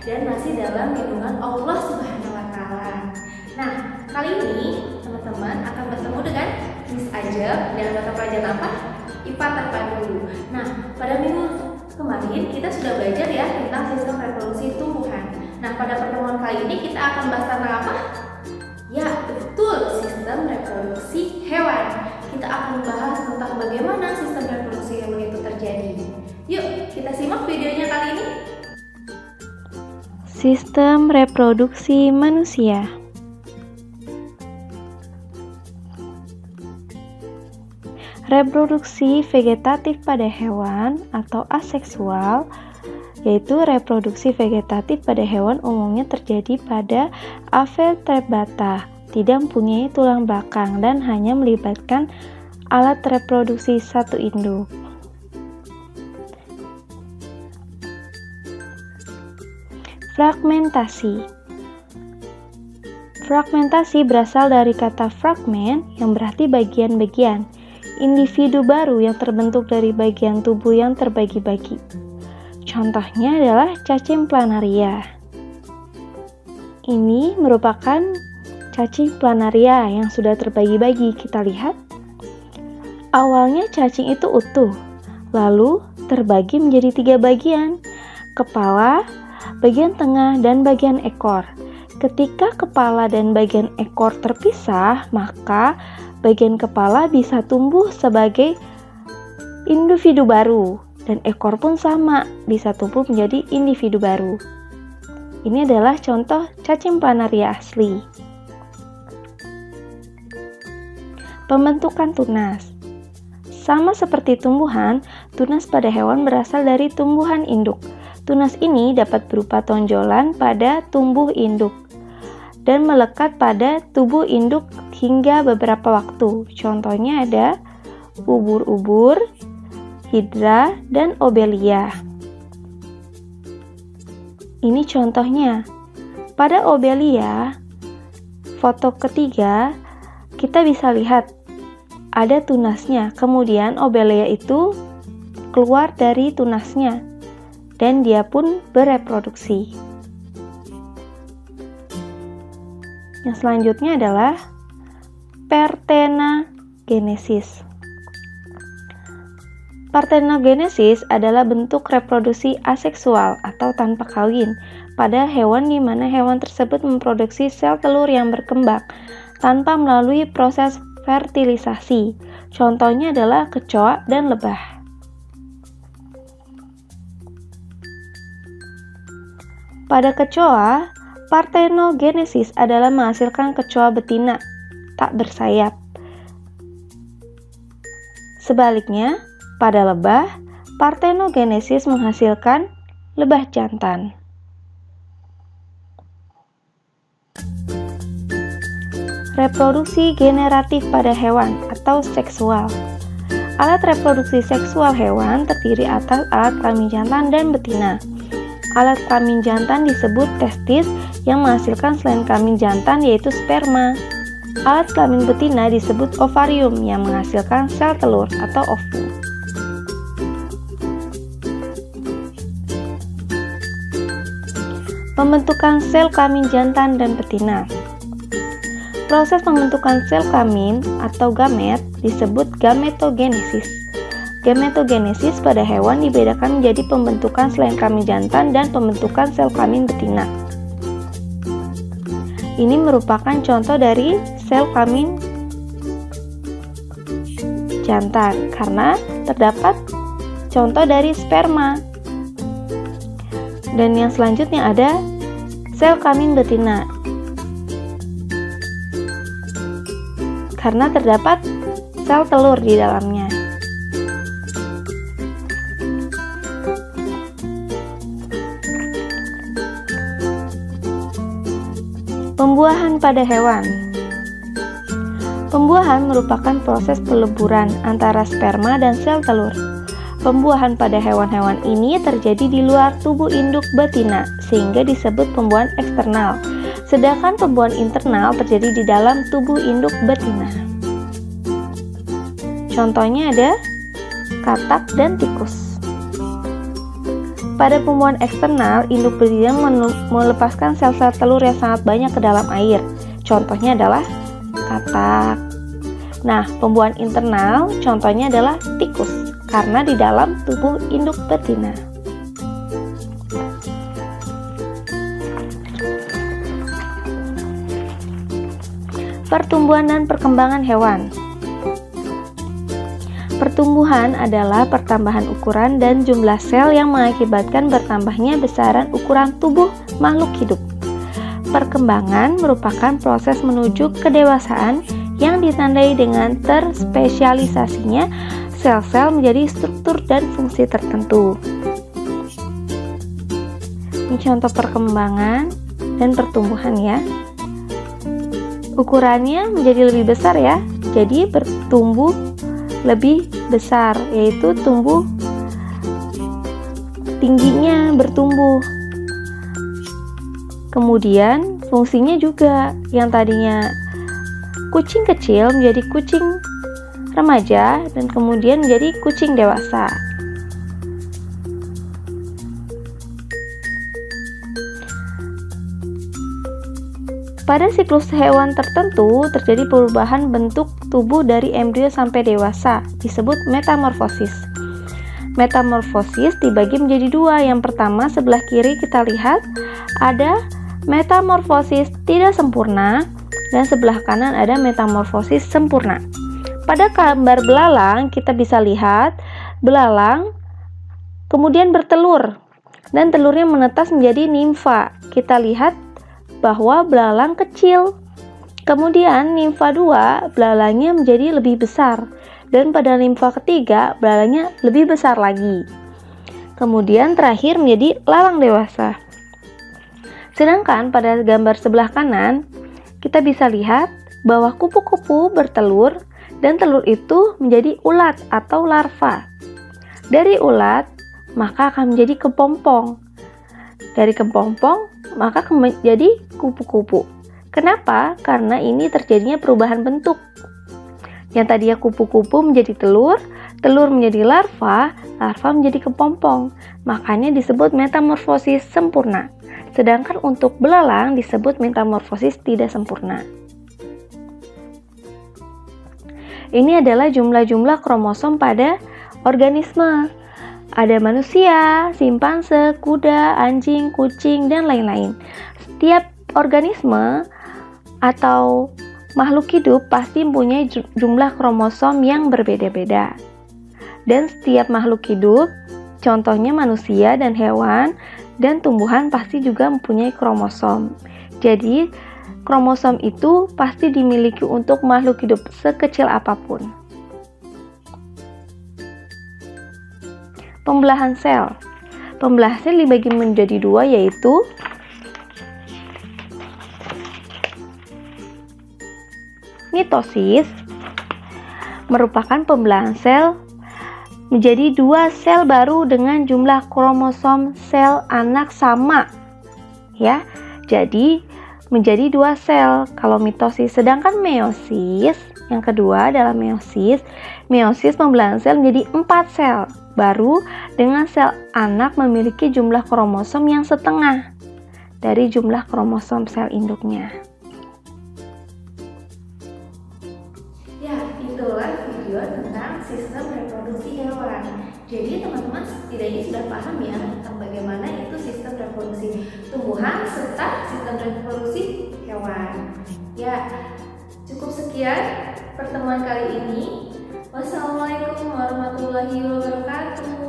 dan masih dalam lindungan Allah Subhanahu wa Ta'ala. Nah, kali ini teman-teman akan bertemu dengan Miss Ajab dalam mata pelajaran apa? IPA terpadu. Nah, pada minggu kemarin kita sudah belajar ya tentang sistem reproduksi tumbuhan. Nah, pada pertemuan kali ini kita akan bahas tentang apa? Ya, betul, sistem reproduksi hewan. Kita akan membahas tentang bagaimana sistem reproduksi hewan itu terjadi. Yuk, kita simak videonya kali ini. Sistem reproduksi manusia. Reproduksi vegetatif pada hewan atau aseksual, yaitu reproduksi vegetatif pada hewan umumnya terjadi pada Avertebrata, tidak mempunyai tulang belakang dan hanya melibatkan alat reproduksi satu induk. Fragmentasi. Fragmentasi berasal dari kata fragment yang berarti bagian-bagian. Individu baru yang terbentuk dari bagian tubuh yang terbagi-bagi. Contohnya adalah cacing planaria. Ini merupakan cacing planaria yang sudah terbagi-bagi. Kita lihat. Awalnya cacing itu utuh, lalu terbagi menjadi 3 bagian. Kepala, bagian tengah, dan bagian ekor. Ketika kepala dan bagian ekor terpisah, maka bagian kepala bisa tumbuh sebagai individu baru dan ekor pun sama, bisa tumbuh menjadi individu baru. Ini adalah contoh cacing planaria asli. Pembentukan tunas. Sama seperti tumbuhan, tunas pada hewan berasal dari tumbuhan induk. Tunas ini dapat berupa tonjolan pada tumbuh induk dan melekat pada tubuh induk hingga beberapa waktu. Contohnya ada ubur-ubur, hidra, dan obelia. Ini contohnya. Pada obelia, foto ketiga, kita bisa lihat ada tunasnya. Kemudian obelia itu keluar dari tunasnya dan dia pun bereproduksi. Yang selanjutnya adalah partenogenesis. Partenogenesis adalah bentuk reproduksi aseksual atau tanpa kawin pada hewan di mana hewan tersebut memproduksi sel telur yang berkembang tanpa melalui proses fertilisasi. Contohnya adalah kecoa dan lebah. Pada kecoa, partenogenesis adalah menghasilkan kecoa betina tak bersayap. Sebaliknya, pada lebah, partenogenesis menghasilkan lebah jantan. Reproduksi generatif pada hewan atau seksual. Alat reproduksi seksual hewan terdiri atas alat kelamin jantan dan betina. Alat kelamin jantan disebut testis yang menghasilkan selain kelamin jantan yaitu sperma. Alat kelamin betina disebut ovarium yang menghasilkan sel telur atau ovum. Pembentukan sel kelamin jantan dan betina. Proses pembentukan sel kelamin atau gamet disebut gametogenesis. Gametogenesis pada hewan dibedakan menjadi pembentukan selain kelamin jantan dan pembentukan sel kelamin betina. Ini merupakan contoh dari sel kelamin jantan karena terdapat contoh dari sperma. Dan yang selanjutnya ada sel kelamin betina karena terdapat sel telur di dalamnya. Pembuahan pada hewan. Pembuahan merupakan proses peleburan antara sperma dan sel telur. Pembuahan pada hewan-hewan ini terjadi di luar tubuh induk betina, sehingga disebut pembuahan eksternal. Sedangkan pembuahan internal terjadi di dalam tubuh induk betina. Contohnya ada katak dan tikus. Pada pembuahan eksternal, induk betina melepaskan sel-sel telur yang sangat banyak ke dalam air. Contohnya adalah katak. Nah, pembuahan internal contohnya adalah tikus, karena di dalam tubuh induk betina. Pertumbuhan dan perkembangan hewan. Pertumbuhan adalah pertambahan ukuran dan jumlah sel yang mengakibatkan bertambahnya besaran ukuran tubuh makhluk hidup. Perkembangan merupakan proses menuju kedewasaan yang ditandai dengan terspesialisasinya sel-sel menjadi struktur dan fungsi tertentu. Ini contoh perkembangan dan pertumbuhan ya. Ukurannya menjadi lebih besar ya, jadi bertumbuh lebih besar, yaitu tumbuh tingginya bertumbuh. Kemudian fungsinya juga yang tadinya kucing kecil menjadi kucing remaja dan kemudian menjadi kucing dewasa. Pada siklus hewan tertentu terjadi perubahan bentuk tubuh dari embrio sampai dewasa, disebut metamorfosis. Metamorfosis dibagi menjadi dua. Yang pertama, sebelah kiri kita lihat ada metamorfosis tidak sempurna dan sebelah kanan ada metamorfosis sempurna. Pada gambar belalang kita bisa lihat belalang kemudian bertelur dan telurnya menetas menjadi nimfa. Kita lihat bahwa belalang kecil. Kemudian nimfa 2 belalangnya menjadi lebih besar dan pada nimfa ketiga belalangnya lebih besar lagi. Kemudian terakhir menjadi lalang dewasa. Sedangkan pada gambar sebelah kanan kita bisa lihat bahwa kupu-kupu bertelur dan telur itu menjadi ulat atau larva. Dari ulat maka akan menjadi kepompong. Dari kepompong maka menjadi kupu-kupu. Kenapa? Karena ini terjadinya perubahan bentuk. Yang tadinya kupu-kupu menjadi telur, telur menjadi larva, larva menjadi kepompong. Makanya disebut metamorfosis sempurna. Sedangkan untuk belalang disebut metamorfosis tidak sempurna. Ini adalah jumlah-jumlah kromosom pada organisme. Ada manusia, simpanse, kuda, anjing, kucing, dan lain-lain. Setiap organisme atau makhluk hidup pasti mempunyai jumlah kromosom yang berbeda-beda. Dan setiap makhluk hidup, contohnya manusia dan hewan dan tumbuhan pasti juga mempunyai kromosom. Jadi, kromosom itu pasti dimiliki untuk makhluk hidup sekecil apapun. Pembelahan sel. Pembelahan sel dibagi menjadi dua, yaitu mitosis merupakan pembelahan sel menjadi 2 sel baru dengan jumlah kromosom sel anak sama. Ya. Jadi menjadi 2 sel kalau mitosis. Sedangkan meiosis, yang kedua adalah meiosis. Meiosis pembelahan sel menjadi 4 sel baru dengan sel anak memiliki jumlah kromosom yang setengah dari jumlah kromosom sel induknya. Ya, itulah video tentang sistem reproduksi hewan. Jadi teman-teman setidaknya sudah paham ya tentang bagaimana itu sistem reproduksi tumbuhan serta sistem reproduksi hewan. Ya, cukup sekian pertemuan kali ini. Wassalamualaikum warahmatullahi wabarakatuh.